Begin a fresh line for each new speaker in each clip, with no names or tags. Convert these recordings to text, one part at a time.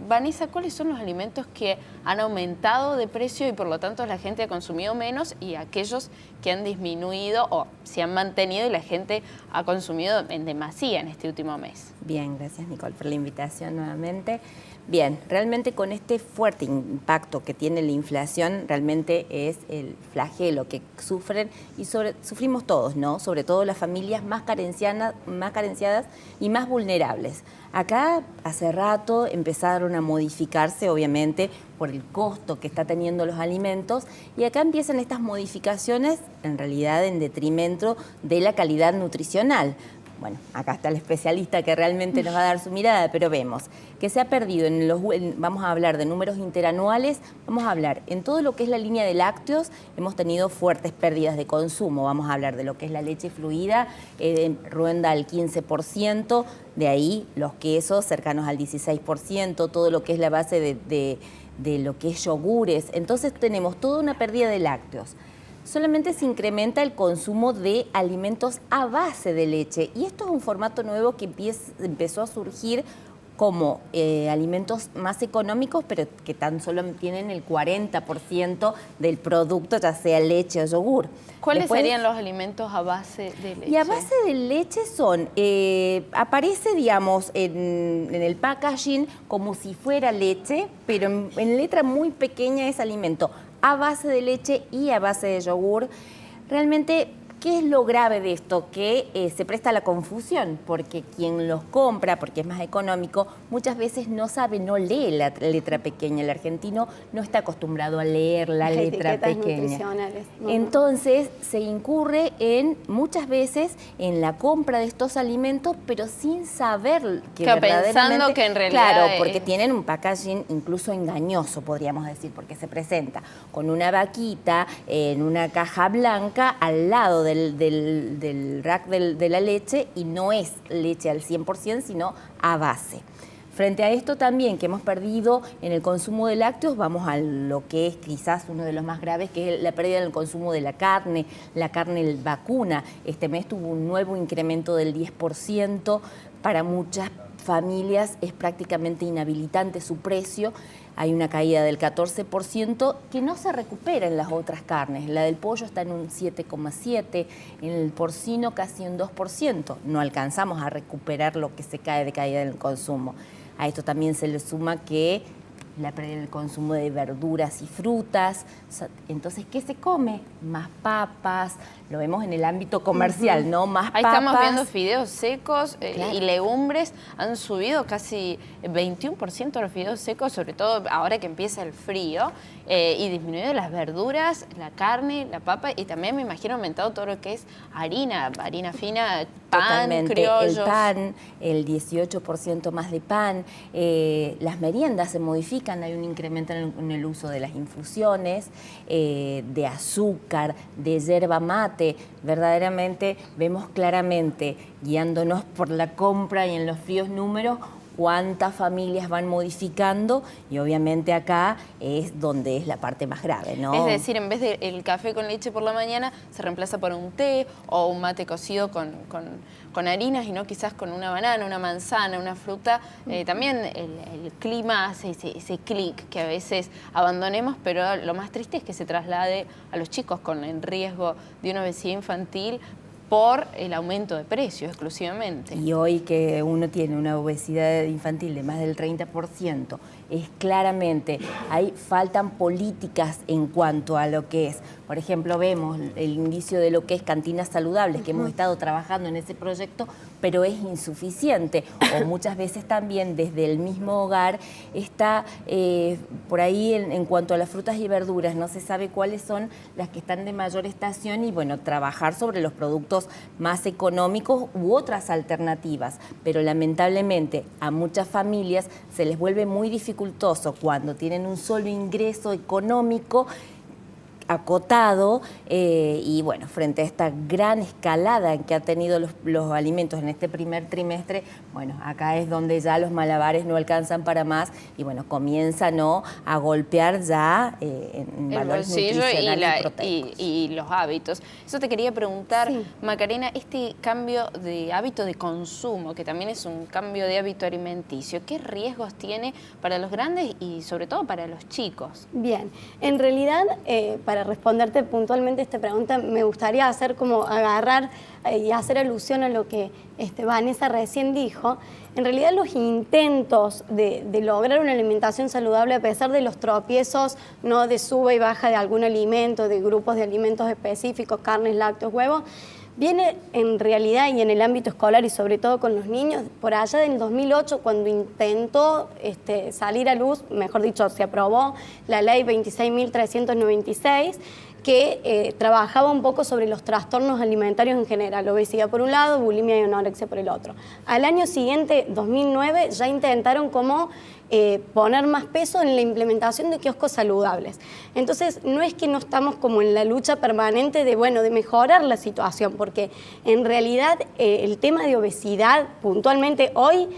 Vanessa, ¿cuáles son los alimentos que han aumentado de precio y por lo tanto la gente ha consumido menos y aquellos que han disminuido o se han mantenido y la gente ha consumido en demasía en este último mes?
Bien, gracias Nicole por la invitación nuevamente. Bien, realmente con este fuerte impacto que tiene la inflación, realmente es el flagelo que sufren y sufrimos todos, ¿no? Sobre todo las familias más carenciadas y más vulnerables. Acá hace rato empezaron a modificarse, obviamente, por el costo que está teniendo los alimentos, y acá empiezan estas modificaciones, en realidad en detrimento de la calidad nutricional. Bueno, acá está el especialista que realmente nos va a dar su mirada, pero vemos que se ha perdido, vamos a hablar de números interanuales, vamos a hablar en todo lo que es la línea de lácteos, hemos tenido fuertes pérdidas de consumo, vamos a hablar de lo que es la leche fluida, ronda al 15%, de ahí los quesos cercanos al 16%, todo lo que es la base de lo que es yogures, entonces tenemos toda una pérdida de lácteos. Solamente se incrementa el consumo de alimentos a base de leche. Y esto es un formato nuevo que empezó a surgir como alimentos más económicos, pero que tan solo tienen el 40% del producto, ya sea leche o yogur.
¿Cuáles serían los alimentos a base de leche?
Y a base de leche son, aparece, digamos, en el packaging como si fuera leche, pero en letra muy pequeña es alimento a base de leche y a base de yogur. Realmente, ¿qué es lo grave de esto? Que se presta a la confusión, porque quien los compra, porque es más económico, muchas veces no sabe, no lee la letra pequeña. El argentino no está acostumbrado a leer la letra pequeña. Entonces, se incurre muchas veces en la compra de estos alimentos, pero sin saber que verdaderamente...
Pensando que en realidad...
Claro, porque tienen un packaging incluso engañoso, podríamos decir, porque se presenta con una vaquita en una caja blanca al lado del rack de la leche, y no es leche al 100%, sino a base. Frente a esto también, que hemos perdido en el consumo de lácteos, vamos a lo que es quizás uno de los más graves, que es la pérdida en el consumo de la carne vacuna. Este mes tuvo un nuevo incremento del 10%, para muchas familias es prácticamente inhabilitante su precio. Hay una caída del 14% que no se recupera en las otras carnes. La del pollo está en un 7,7%, en el porcino casi un 2%. No alcanzamos a recuperar lo que se cae de caída en el consumo. A esto también se le suma que la pérdida en el consumo de verduras y frutas. Entonces, ¿qué se come? Más papas, lo vemos en el ámbito comercial, ¿no? Más papas.
Ahí estamos viendo fideos secos y legumbres. Han subido casi 21% los fideos secos, sobre todo ahora que empieza el frío, y disminuido las verduras, la carne, la papa, y también me imagino aumentado todo lo que es harina fina, pan,
totalmente,
criollos.
el pan, el 18% más de pan, las meriendas se modifican, hay un incremento en el uso de las infusiones, de azúcar, de yerba mate. Verdaderamente vemos claramente, guiándonos por la compra y en los fríos números, cuántas familias van modificando, y obviamente acá es donde es la parte más grave, ¿no?
Es decir, en vez del café con leche por la mañana, se reemplaza por un té o un mate cocido con harinas, y no quizás con una banana, una manzana, una fruta. También el clima hace ese clic que a veces abandonemos, pero lo más triste es que se traslade a los chicos con el riesgo de una obesidad infantil por el aumento de precios exclusivamente.
Y hoy que uno tiene una obesidad infantil de más del 30%, es claramente, faltan políticas en cuanto a lo que es. Por ejemplo, vemos el inicio de lo que es cantinas saludables, que hemos estado trabajando en ese proyecto, pero es insuficiente. O muchas veces también desde el mismo hogar está por ahí en cuanto a las frutas y verduras, no se sabe cuáles son las que están de mayor estación, y bueno, trabajar sobre los productos más económicos u otras alternativas. Pero lamentablemente a muchas familias se les vuelve muy dificultoso cuando tienen un solo ingreso económico acotado, y bueno, frente a esta gran escalada que ha tenido los alimentos en este primer trimestre, Bueno, acá es donde ya los malabares no alcanzan para más y bueno, comienza, ¿no?, a golpear ya en
El
valores
bolsillo
nutricionales y proteicos.
y los hábitos. Eso te quería preguntar,
Sí.
Macarena, este cambio de hábito de consumo, que también es un cambio de hábito alimenticio, ¿qué riesgos tiene para los grandes y sobre todo para los chicos?
Bien, en realidad, para responderte puntualmente esta pregunta, me gustaría hacer como agarrar y hacer alusión a lo que Vanessa recién dijo. En realidad los intentos de lograr una alimentación saludable a pesar de los tropiezos, no de suba y baja de algún alimento, de grupos de alimentos específicos, carnes, lácteos, huevos, viene en realidad y en el ámbito escolar y sobre todo con los niños, por allá del 2008 cuando intentó salir a luz, mejor dicho, se aprobó la ley 26.396, que trabajaba un poco sobre los trastornos alimentarios en general, obesidad por un lado, bulimia y anorexia por el otro. Al año siguiente, 2009, ya intentaron como poner más peso en la implementación de kioscos saludables. Entonces, no es que no estamos como en la lucha permanente de, bueno, de mejorar la situación, porque en realidad el tema de obesidad puntualmente hoy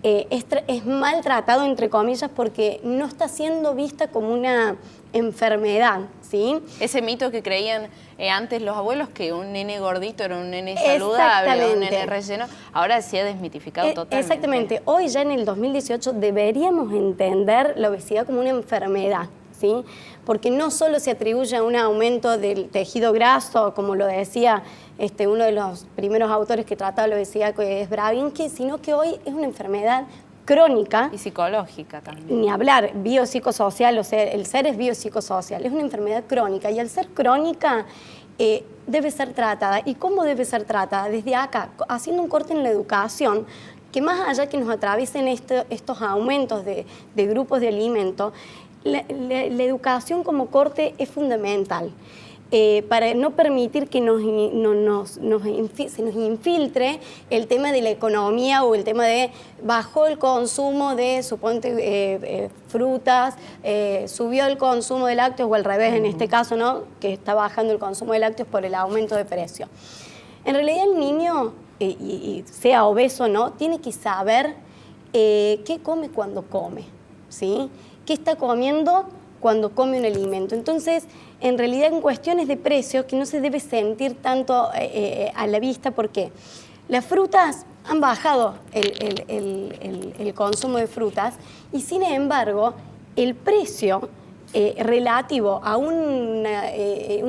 es maltratado, entre comillas, porque no está siendo vista como una enfermedad, ¿sí?
Ese mito que creían antes los abuelos, que un nene gordito era un nene saludable, un nene relleno, ahora se ha desmitificado totalmente.
Exactamente. Hoy ya en el 2018 deberíamos entender la obesidad como una enfermedad, ¿sí? Porque no solo se atribuye a un aumento del tejido graso, como lo decía uno de los primeros autores que trataba la obesidad, que es Bravinski, sino que hoy es una enfermedad crónica.
Y psicológica también.
Ni hablar, biopsicosocial, o sea, el ser es biopsicosocial, es una enfermedad crónica y al ser crónica debe ser tratada. ¿Y cómo debe ser tratada? Desde acá, haciendo un corte en la educación, que más allá que nos atraviesen estos aumentos de grupos de alimentos, la educación como corte es fundamental. Para no permitir que se nos infiltre el tema de la economía o el tema de bajó el consumo de, suponte, frutas, subió el consumo de lácteos o al revés en este caso, ¿no?, que está bajando el consumo de lácteos por el aumento de precio. En realidad el niño, y sea obeso o no, tiene que saber qué come cuando come, ¿sí? ¿Qué está comiendo cuando come un alimento? Entonces, en realidad en cuestiones de precio que no se debe sentir tanto a la vista porque las frutas han bajado el consumo de frutas y sin embargo el precio relativo a un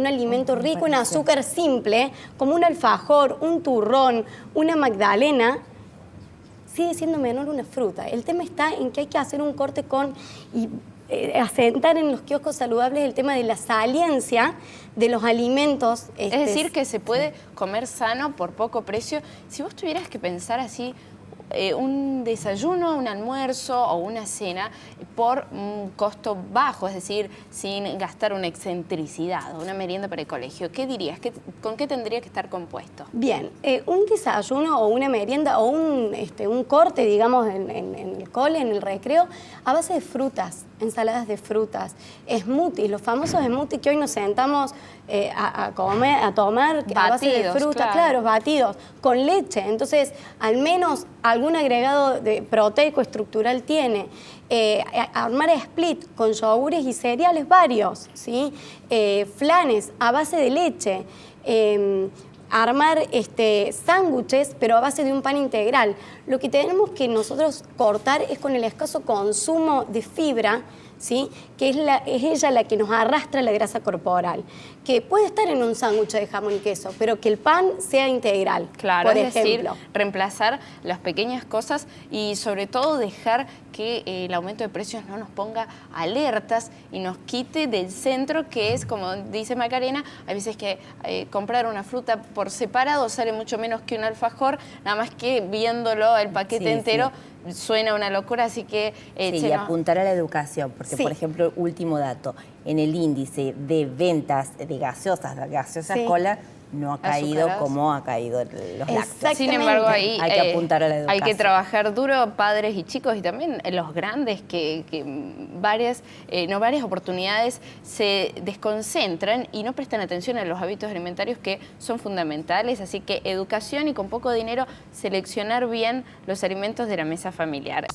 alimento rico en azúcar simple como un alfajor, un turrón, una magdalena, sigue siendo menor una fruta. El tema está en que hay que hacer un corte y asentar en los kioscos saludables el tema de la saliencia de los alimentos.
Es decir, que se puede comer sano por poco precio. Si vos tuvieras que pensar así, un desayuno, un almuerzo o una cena por un costo bajo, es decir, sin gastar una excentricidad, una merienda para el colegio, ¿qué dirías? ¿Con qué tendría que estar compuesto?
Bien, un desayuno o una merienda o un corte, digamos, en el cole, en el recreo, a base de frutas, ensaladas de frutas, smoothies, los famosos smoothies que hoy nos sentamos a tomar
Batidos,
a base de fruta, claro, batidos, con leche. Entonces, al menos algún agregado proteico estructural tiene. Armar split con yogures y cereales varios, ¿sí? Flanes a base de leche. Armar sándwiches, pero a base de un pan integral. Lo que tenemos que nosotros cortar es con el escaso consumo de fibra, ¿sí? Que es ella la que nos arrastra la grasa corporal, que puede estar en un sándwich de jamón y queso, pero que el pan sea integral,
claro,
por
es
ejemplo.
decir, reemplazar las pequeñas cosas y sobre todo dejar que el aumento de precios no nos ponga alertas y nos quite del centro, que es, como dice Macarena, hay veces que comprar una fruta por separado sale mucho menos que un alfajor, nada más que viéndolo el paquete entero. Sí. Suena una locura, así que...
y apuntar a la educación, porque, por ejemplo, último dato, en el índice de ventas de gaseosas cola, no ha caído
Azucaradas.
como ha caído los lácteos.
Exactamente.
Sin embargo, ahí
Hay que apuntar a la
hay
educación.
que trabajar duro, padres y chicos, y también los grandes que varias oportunidades se desconcentran y no prestan atención a los hábitos alimentarios que son fundamentales. Así que educación y con poco dinero seleccionar bien los alimentos de la mesa familiar.